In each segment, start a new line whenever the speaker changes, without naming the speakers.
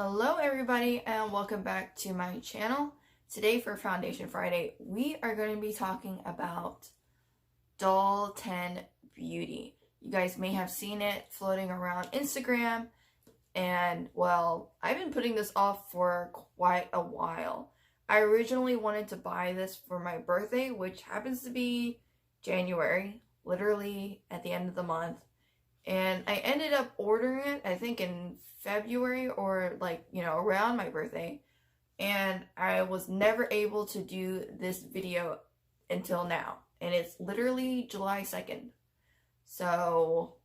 Hello everybody and welcome back to my channel. Today for Foundation Friday, we are going to be talking about Doll10 Beauty. You guys may have seen it floating around Instagram, and well, I've been putting this off for quite a while. I originally wanted to buy this for my birthday, which happens to be January, literally at the end of the month. And I ended up ordering it, I think in February or around my birthday. And I was never able to do this video until now. And it's literally July 2nd. So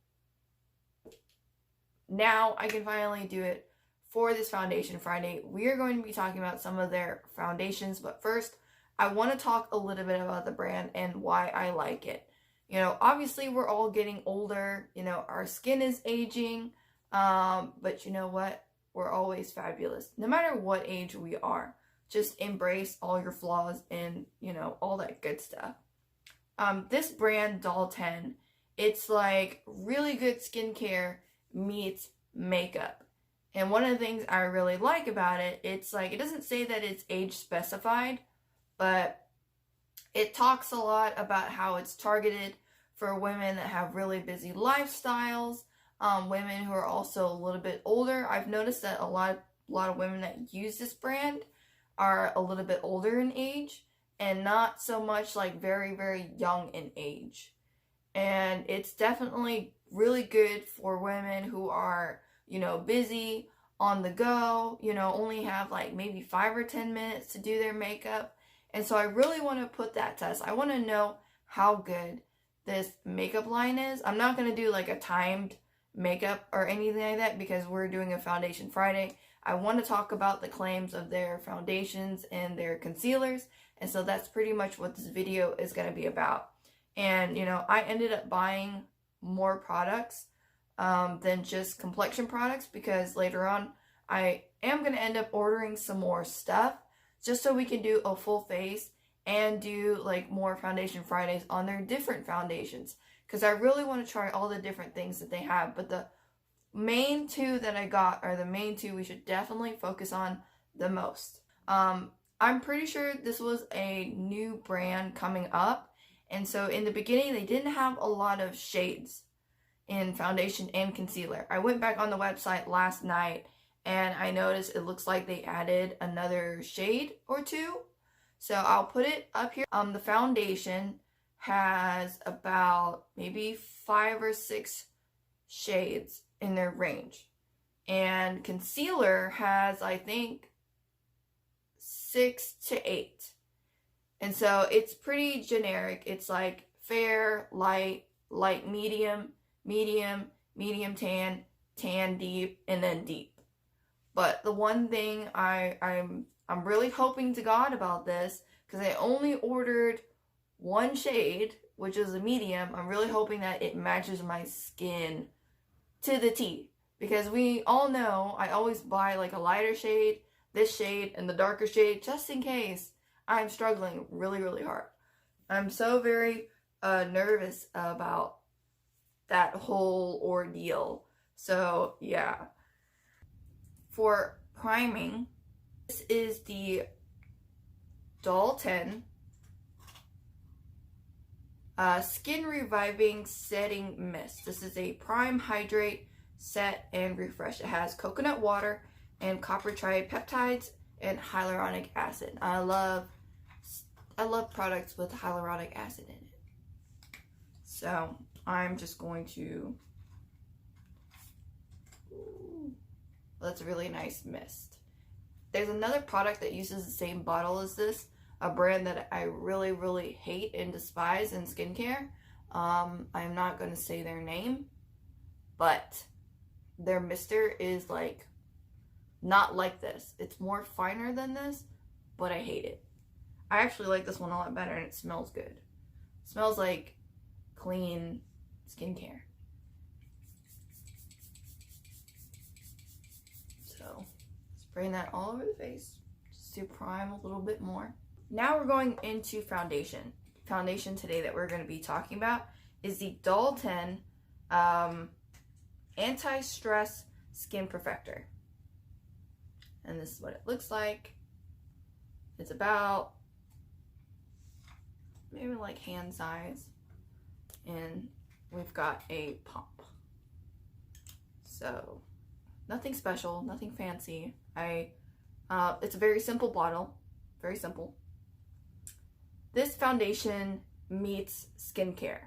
now I can finally do it for this Foundation Friday. We are going to be talking about some of their foundations. But first, I want to talk a little bit about the brand and why I like it. You know, obviously we're all getting older, our skin is aging, but you know what? We're always fabulous. No matter what age we are, just embrace all your flaws and, all that good stuff. This brand, Doll10, it's like really good skincare meets makeup. And one of the things I really like about it, it's like, it doesn't say that it's age specified, but it talks a lot about how it's targeted for women that have really busy lifestyles, women who are also a little bit older. I've noticed that a lot of women that use this brand are a little bit older in age and not so much like very, very young in age. And it's definitely really good for women who are, busy, on the go, only have like maybe 5 or 10 minutes to do their makeup. And so I really want to put that test. I want to know how good this makeup line is. I'm not going to do like a timed makeup or anything like that because we're doing a Foundation Friday. I want to talk about the claims of their foundations and their concealers. And so that's pretty much what this video is going to be about. And, I ended up buying more products than just complexion products because later on I am going to end up ordering some more stuff, just so we can do a full face and do like more Foundation Fridays on their different foundations. Because I really want to try all the different things that they have. But the main two that I got are the main two we should definitely focus on the most. I'm pretty sure this was a new brand coming up. And so in the beginning, they didn't have a lot of shades in foundation and concealer. I went back on the website last night and I noticed it looks like they added another shade or two. So I'll put it up here. The foundation has about maybe 5 or 6 shades in their range. And concealer has, I think, 6 to 8. And so it's pretty generic. It's like fair, light, light medium, medium, medium tan, tan deep, and then deep. But the one thing I'm really hoping to God about this, because I only ordered one shade, which is a medium. I'm really hoping that it matches my skin to the T. Because we all know I always buy like a lighter shade, this shade, and the darker shade, just in case I'm struggling really, really hard. I'm so very nervous about that whole ordeal. So, yeah. For priming, this is the Doll10 Skin Reviving Setting Mist. This is a prime, hydrate, set, and refresh. It has coconut water and copper tripeptides and hyaluronic acid. I love products with hyaluronic acid in it. So I'm just going to... That's a really nice mist. There's another product that uses the same bottle as this, a brand that I really, really hate and despise in skincare. I'm not going to say their name, but their mister is like, not like this. It's more finer than this, but I hate it. I actually like this one a lot better and it smells good. It smells like clean skincare. So, spraying that all over the face just to prime a little bit more. Now we're going into foundation. Foundation today that we're going to be talking about is the Doll10 Anti-Stress Skin Perfector. And this is what it looks like. It's about maybe like hand size. And we've got a pump. So nothing special, nothing fancy. It's a very simple bottle, very simple. This foundation meets skincare.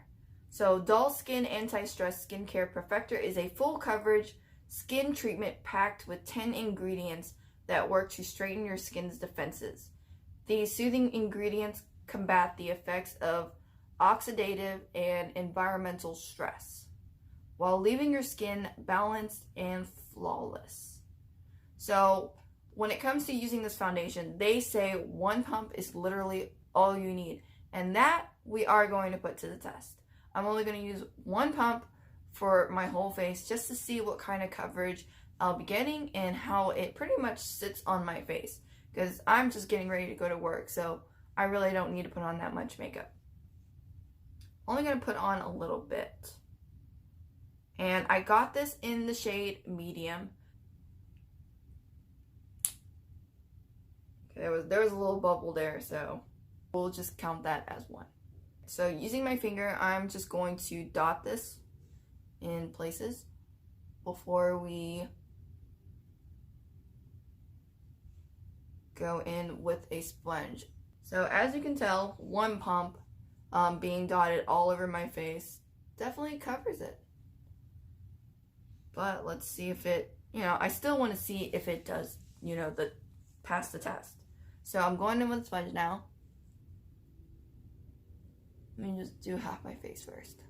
So Doll Skin Anti-Stress Skincare Perfector is a full coverage skin treatment packed with 10 ingredients that work to straighten your skin's defenses. These soothing ingredients combat the effects of oxidative and environmental stress while leaving your skin balanced and flawless. So when it comes to using this foundation, they say one pump is literally all you need, and that we are going to put to the test. I'm only going to use one pump for my whole face just to see what kind of coverage I'll be getting and how it pretty much sits on my face, because I'm just getting ready to go to work, so I really don't need to put on that much makeup. Only going to put on a little bit. And I got this in the shade medium. Okay, there was a little bubble there, so we'll just count that as one. So using my finger, I'm just going to dot this in places before we go in with a sponge. So as you can tell, one pump being dotted all over my face definitely covers it. But let's see if it, I still want to see if it does, pass the test. So I'm going in with a sponge now. Let me just do half my face first.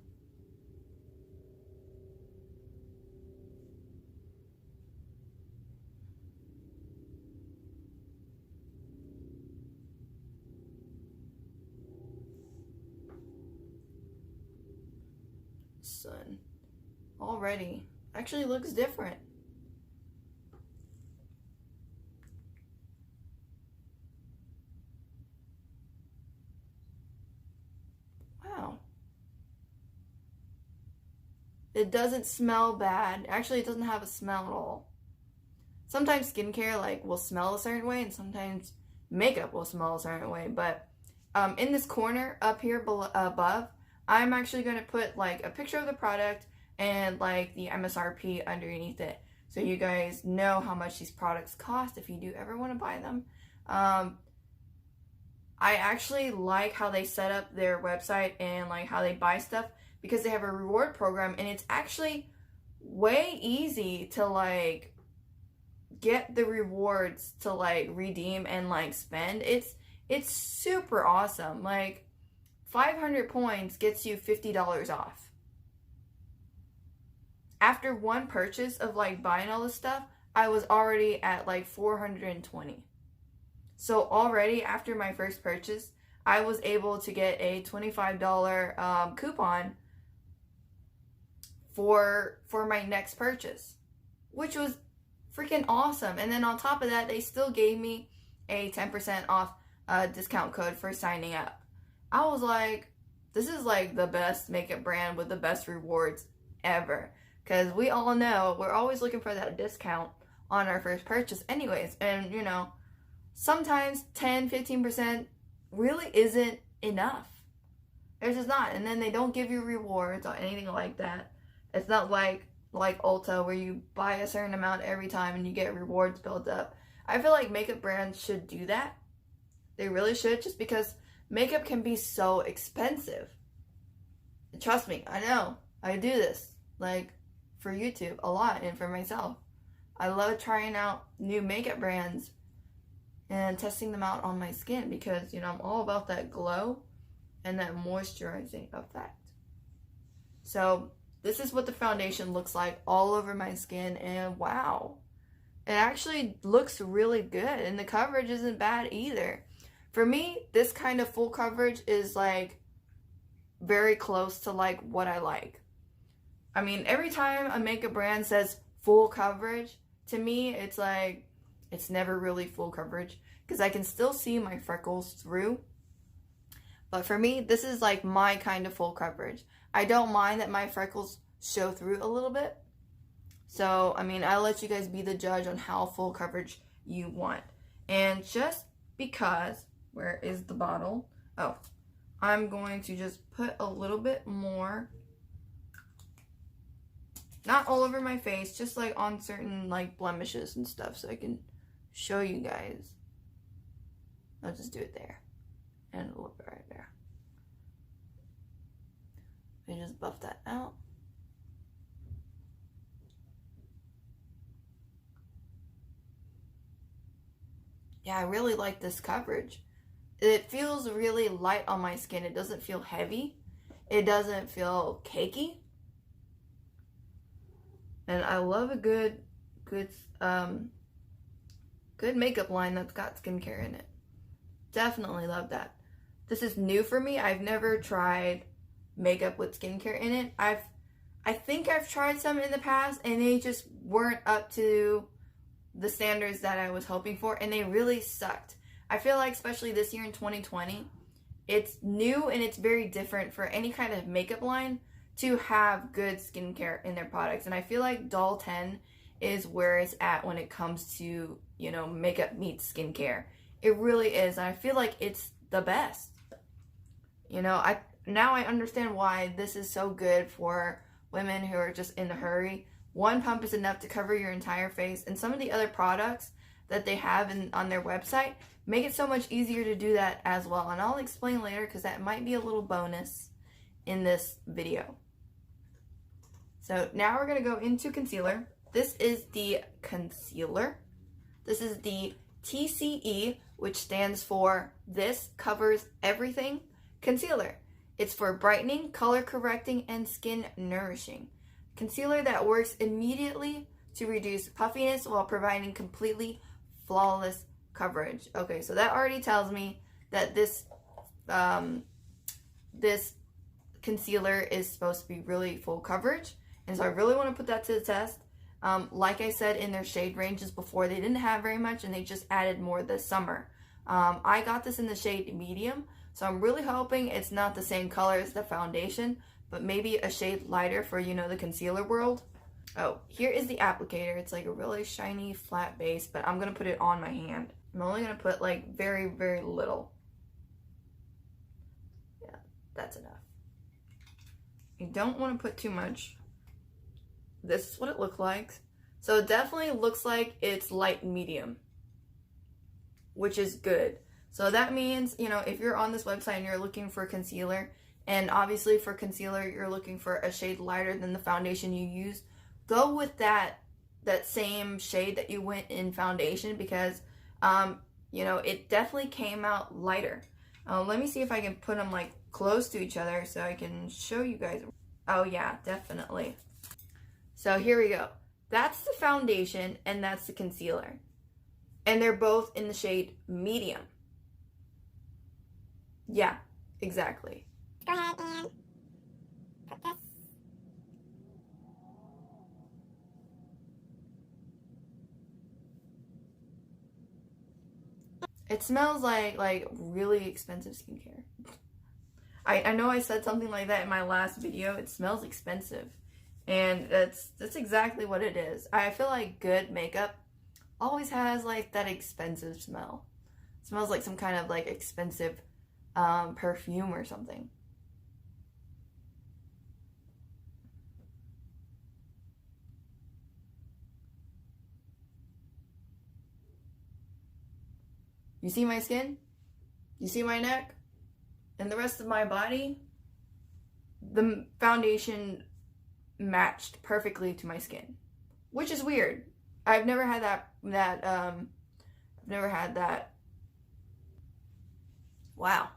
Sun. Already. Actually looks different. Wow. It doesn't smell bad. Actually, it doesn't have a smell at all. Sometimes skincare will smell a certain way, and sometimes makeup will smell a certain way. But in this corner up here above, I'm actually going to put a picture of the product and the MSRP underneath it, so you guys know how much these products cost if you do ever want to buy them. I actually like how they set up their website and how they buy stuff, because they have a reward program, and it's actually way easy to get the rewards to redeem and spend. It's super awesome. 500 points gets you $50 off. After one purchase of buying all this stuff, I was already at 420. So already after my first purchase, I was able to get a $25 coupon for my next purchase, which was freaking awesome. And then on top of that, they still gave me a 10% off discount code for signing up. I was like, this is the best makeup brand with the best rewards ever. Because we all know we're always looking for that discount on our first purchase anyways. And, sometimes 10-15% really isn't enough. It's just not. And then they don't give you rewards or anything like that. It's not like Ulta, where you buy a certain amount every time and you get rewards built up. I feel like makeup brands should do that. They really should, just because makeup can be so expensive. Trust me, I know. I do this. For YouTube a lot, and for myself. I love trying out new makeup brands and testing them out on my skin, because I'm all about that glow and that moisturizing effect. So this is what the foundation looks like all over my skin, and wow, it actually looks really good, and the coverage isn't bad either. For me, this kind of full coverage is very close to what I like. I mean, every time a makeup brand says full coverage, to me, it's it's never really full coverage, because I can still see my freckles through. But for me, this is my kind of full coverage. I don't mind that my freckles show through a little bit. So, I mean, I'll let you guys be the judge on how full coverage you want. And just because, where is the bottle? Oh, I'm going to just put a little bit more, not all over my face, just like on certain like blemishes and stuff, so I can show you guys. I'll just do it there and a little bit right there. I just buff that out. Yeah, I really like this coverage. It feels really light on my skin. It doesn't feel heavy. It doesn't feel cakey. And I love a good makeup line that's got skincare in it. Definitely love that. This is new for me. I've never tried makeup with skincare in it. I think I've tried some in the past and they just weren't up to the standards that I was hoping for, and they really sucked. I feel like especially this year in 2020, it's new and it's very different for any kind of makeup line to have good skincare in their products. And I feel like Doll10 is where it's at when it comes to, you know, makeup meets skincare. It really is. And I feel like it's the best. You know, now I understand why this is so good for women who are just in a hurry. One pump is enough to cover your entire face, and some of the other products that they have on their website make it so much easier to do that as well. And I'll explain later because that might be a little bonus in this video. So now we're going to go into concealer. This is the concealer. This is the T.C.E, which stands for This Covers Everything Concealer. It's for brightening, color correcting, and skin nourishing. Concealer that works immediately to reduce puffiness while providing completely flawless coverage. Okay, so that already tells me that this concealer is supposed to be really full coverage. And so I really want to put that to the test. Like I said in their shade ranges before, they didn't have very much and they just added more this summer. I got this in the shade medium, so I'm really hoping it's not the same color as the foundation, but maybe a shade lighter for, you know, the concealer world. Oh, here is the applicator. It's like a really shiny flat base, but I'm going to put it on my hand. I'm only going to put like very, very little. Yeah, that's enough. You don't want to put too much. This is what it looks like. So it definitely looks like it's light medium, which is good. So that means, you know, if you're on this website and you're looking for concealer, and obviously for concealer, you're looking for a shade lighter than the foundation you use, go with that same shade that you went in foundation because, you know, it definitely came out lighter. Let me see if I can put them like close to each other so I can show you guys. Oh yeah, definitely. So here we go. That's the foundation and that's the concealer. And they're both in the shade medium. Yeah, exactly.
Go ahead and put this.
It smells like really expensive skincare. I know I said something like that in my last video. It smells expensive. And that's exactly what it is. I feel like good makeup always has like that expensive smell. It smells like some kind of like expensive perfume or something. You see my skin? You see my neck? And the rest of my body? The foundation matched perfectly to my skin, which is weird. I've never had that Wow.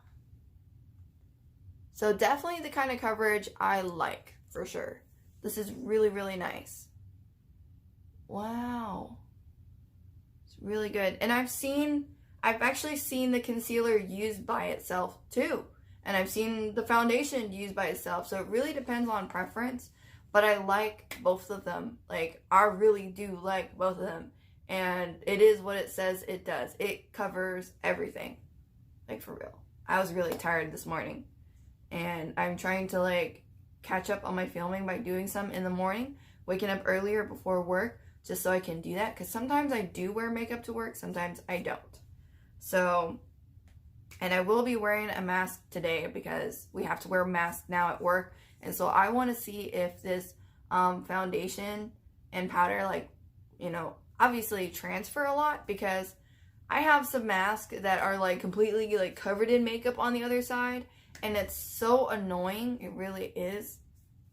So definitely the kind of coverage I like, for sure. This is really, really nice. Wow. It's really good. And I've actually seen the concealer used by itself too. And I've seen the foundation used by itself. So it really depends on preference. But I like both of them. Like, I really do like both of them. And it is what it says it does. It covers everything. Like, for real. I was really tired this morning. And I'm trying to, like, catch up on my filming by doing some in the morning. Waking up earlier before work. just so I can do that, because sometimes I do wear makeup to work, sometimes I don't. So, and I will be wearing a mask today because we have to wear masks now at work. And so I want to see if this foundation and powder, like, you know, obviously transfer a lot, because I have some masks that are like completely like covered in makeup on the other side, and it's so annoying. It really is.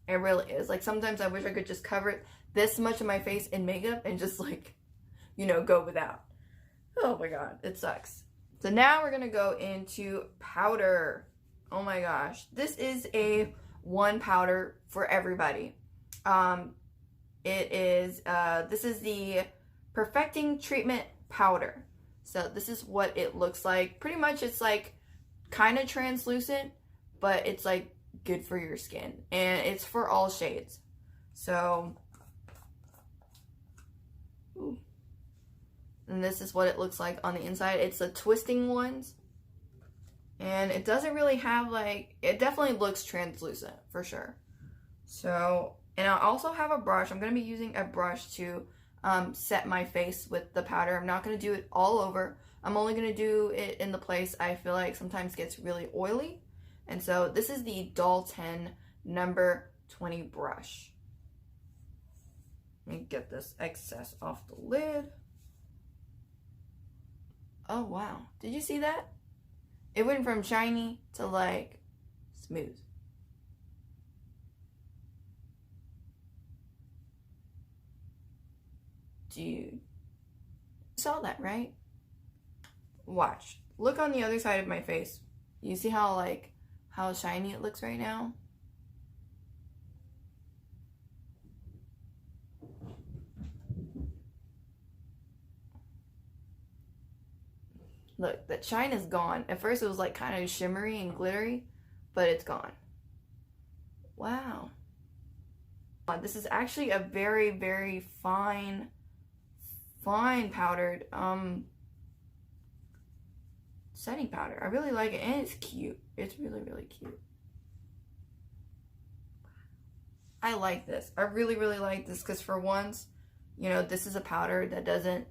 It really is. Like, sometimes I wish I could just cover this much of my face in makeup and just, like, you know, go without. Oh my god, it sucks. So now we're gonna go into powder. Oh my gosh, this is a one powder for everybody. This is the Perfecting Treatment Powder. So this is what it looks like. Pretty much it's like kind of translucent, but it's like good for your skin, and it's for all shades. So, ooh. And this is what it looks like on the inside. It's the twisting ones, and it doesn't really have like, it definitely looks translucent for sure. So, and I also have a brush. I'm going to be using a brush to set my face with the powder. I'm not going to do it all over. I'm only going to do it in the place I feel like sometimes gets really oily. And so this is the Doll10 number 20 brush. Let me get this excess off the lid. Oh wow, did you see that? It went from shiny to like smooth. Dude, you saw that, right? Watch. Look on the other side of my face. You see how like how shiny it looks right now? Look, that shine is gone. At first it was like kind of shimmery and glittery, but it's gone. Wow. This is actually a very, very fine powdered setting powder. I really like it, and it's cute. It's really, really cute. I like this. I really, really like this because for once, you know, this is a powder that doesn't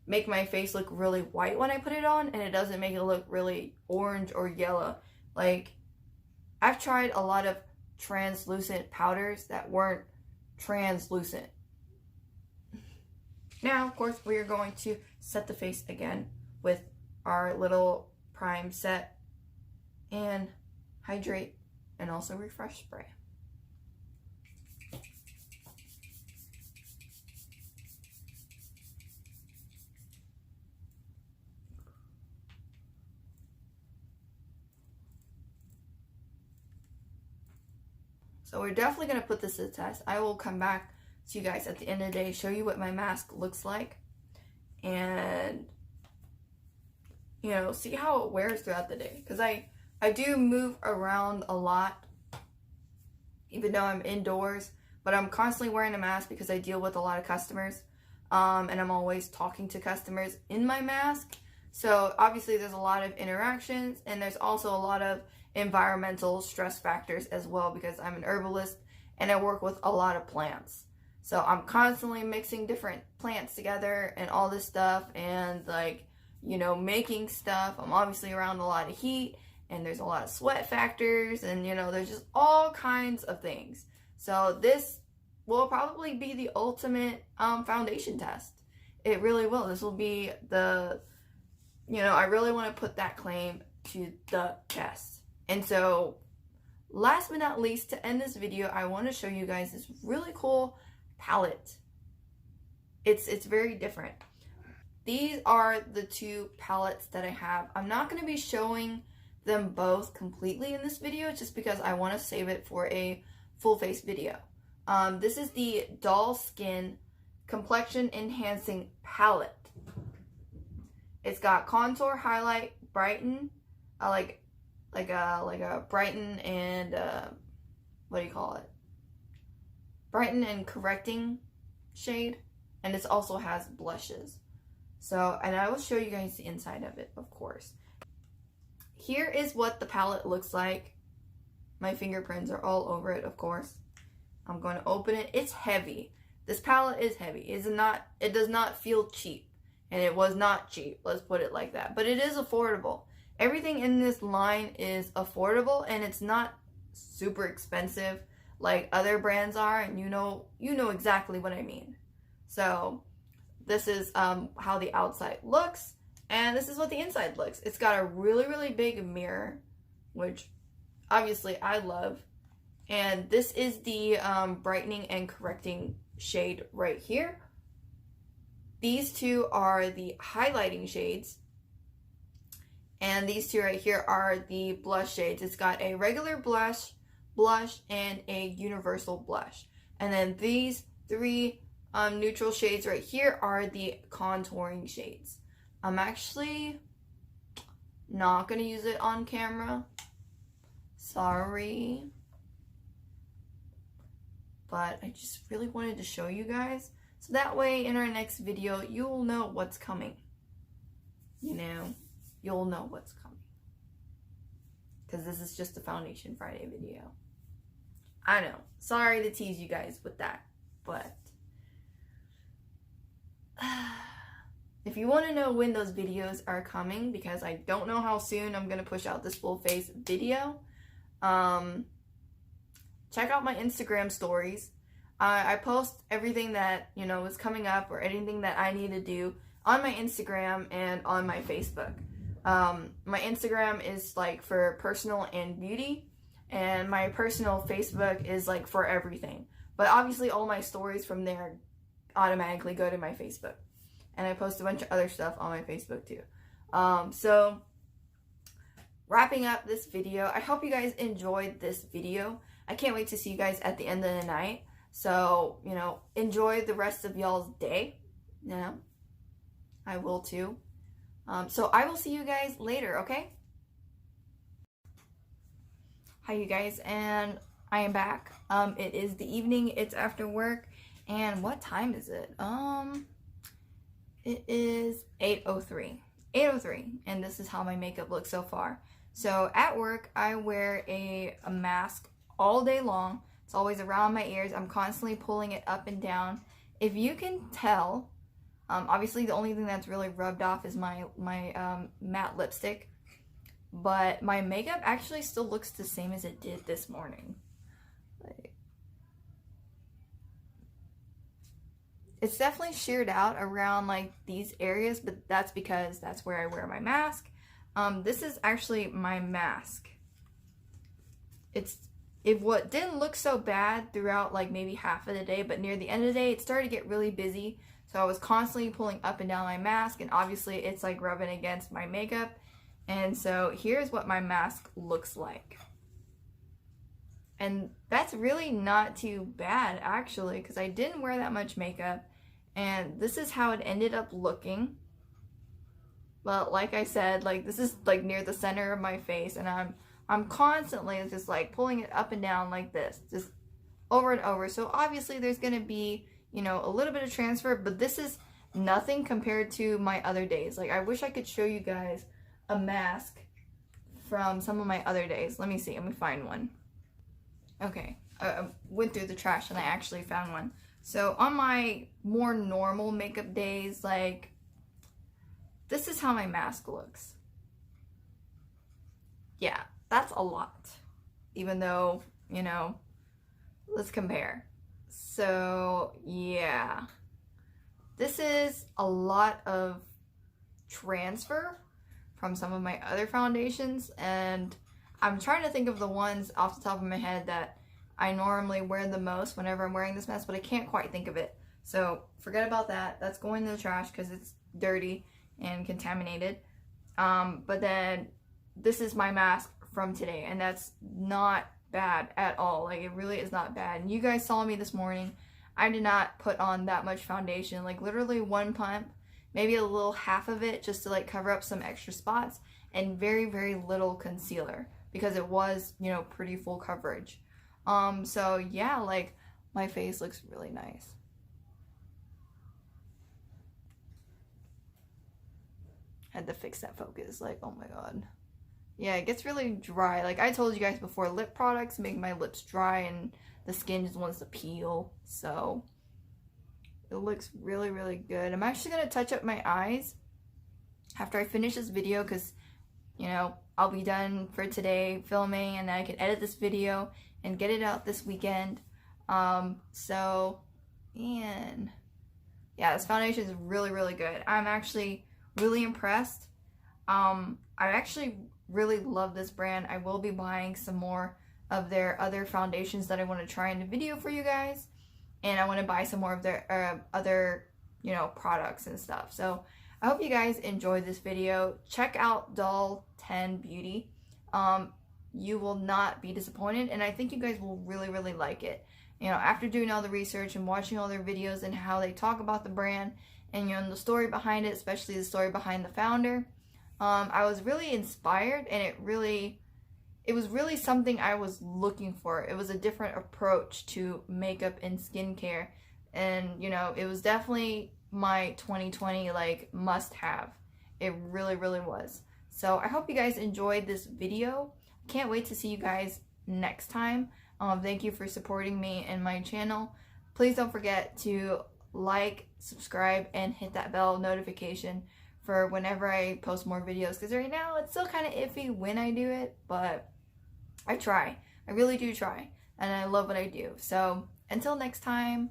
make my face look really white when I put it on, and it doesn't make it look really orange or yellow. Like, I've tried a lot of translucent powders that weren't translucent. Now, of course, we are going to set the face again with our little prime set and hydrate and also refresh spray. So we're definitely going to put this to the test. I will come back to you guys at the end of the day, show you what my mask looks like, and, you know, see how it wears throughout the day. Because I do move around a lot, even though I'm indoors, but I'm constantly wearing a mask because I deal with a lot of customers, and I'm always talking to customers in my mask. So obviously there's a lot of interactions, and there's also a lot of environmental stress factors as well, because I'm an herbalist and I work with a lot of plants. So I'm constantly mixing different plants together and all this stuff, and like, you know, making stuff. I'm obviously around a lot of heat, and there's a lot of sweat factors, and, you know, there's just all kinds of things. So this will probably be the ultimate foundation test. It really will. This will be the, you know, I really want to put that claim to the test. And so, last but not least, to end this video, I want to show you guys this really cool palette. It's very different. These are the two palettes that I have. I'm not going to be showing them both completely in this video, just because I want to save it for a full face video. This is the Doll Skin Complexion Enhancing Palette. It's got contour, highlight, brighten, like a brighten and what do you call it? Brighten and correcting shade, and it also has blushes. So, and I will show you guys the inside of it, of course. Here is what the palette looks like. My fingerprints are all over it, of course. I'm going to open it. It's heavy. This palette is heavy. It does not feel cheap. And it was not cheap, let's put it like that. But it is affordable. Everything in this line is affordable, and it's not super expensive like other brands are, and you know exactly what I mean. So this is how the outside looks, and this is what the inside looks. It's got a really, really big mirror, which obviously I love. And this is the brightening and correcting shade right here. These two are the highlighting shades. And these two right here are the blush shades. It's got a regular blush, and a universal blush. And then these three neutral shades right here are the contouring shades. I'm actually not going to use it on camera. Sorry. But I just really wanted to show you guys. So that way in our next video, you'll know what's coming. You know, you'll know what's coming. Because this is just a Foundation Friday video. I know. Sorry to tease you guys with that. But if you want to know when those videos are coming, because I don't know how soon I'm going to push out this full face video, check out my Instagram stories. I post everything that, you know, is coming up or anything that I need to do on my Instagram and on my Facebook. My Instagram is like for personal and beauty, and my personal Facebook is like for everything. But obviously all my stories from there automatically go to my Facebook. And I post a bunch of other stuff on my Facebook too. So wrapping up this video, I hope you guys enjoyed this video. I can't wait to see you guys at the end of the night. So, you know, enjoy the rest of y'all's day. Yeah, I will too. So I will see you guys later, okay? Hi, you guys, and I am back. It is the evening. It's after work, and what time is it? It is 8:03. 8:03, and this is how my makeup looks so far. So at work, I wear a mask all day long. It's always around my ears. I'm constantly pulling it up and down. If you can tell, obviously the only thing that's really rubbed off is my matte lipstick. But my makeup actually still looks the same as it did this morning. Like, it's definitely sheared out around like these areas, but that's because that's where I wear my mask. This is actually my mask. What didn't look so bad throughout like maybe half of the day, but near the end of the day it started to get really busy, so I was constantly pulling up and down my mask, and obviously it's like rubbing against my makeup. And so here's what my mask looks like, and that's really not too bad actually, because I didn't wear that much makeup, and this is how it ended up looking. But like I said, like this is like near the center of my face, and I'm constantly just like pulling it up and down like this, just over and over. So obviously there's going to be, you know, a little bit of transfer, but this is nothing compared to my other days. Like I wish I could show you guys a mask from some of my other days. Let me see. Let me find one. Okay. I went through the trash and I actually found one. So on my more normal makeup days, like this is how my mask looks. Yeah. That's a lot, even though, you know, let's compare. So, yeah. This is a lot of transfer from some of my other foundations, and I'm trying to think of the ones off the top of my head that I normally wear the most whenever I'm wearing this mask, but I can't quite think of it. So, forget about that. That's going in the trash because it's dirty and contaminated. But then, this is my mask from today, and that's not bad at all. Like it really is not bad. And you guys saw me this morning. I did not put on that much foundation, like literally one pump, maybe a little half of it just to like cover up some extra spots, and very, very little concealer because it was, you know, pretty full coverage. So yeah, like my face looks really nice. Had to fix that focus, like, oh my god. Yeah, it gets really dry. Like I told you guys before, lip products make my lips dry and the skin just wants to peel. So It looks really, really good. I'm actually going to touch up my eyes after I finish this video because, you know, I'll be done for today filming and then I can edit this video and get it out this weekend. So, and yeah, this foundation is really, really good. I'm actually really impressed. I actually really love this brand. I will be buying some more of their other foundations that I want to try in the video for you guys. And I want to buy some more of their other, you know, products and stuff. So I hope you guys enjoyed this video. Check out Doll10 Beauty. You will not be disappointed, and I think you guys will really, really like it. You know, after doing all the research and watching all their videos and how they talk about the brand and, you know, the story behind it, especially the story behind the founder, I was really inspired, and it was really something I was looking for. It was a different approach to makeup and skincare, and, you know, it was definitely my 2020 like must have. It really, really was. So I hope you guys enjoyed this video. Can't wait to see you guys next time. Thank you for supporting me and my channel. Please don't forget to like, subscribe, and hit that bell notification for whenever I post more videos, because right now it's still kind of iffy when I do it, but I try. I really do try, and I love what I do. So until next time,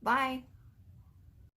bye.